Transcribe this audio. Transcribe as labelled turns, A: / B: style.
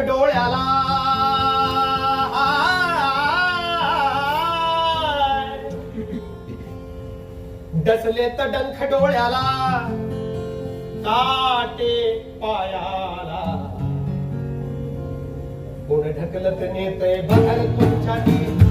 A: डोळ्याला डसले तर डंख डोळ्याला काटे पायाला कोण ढकलत नेतय बघर तुमच्या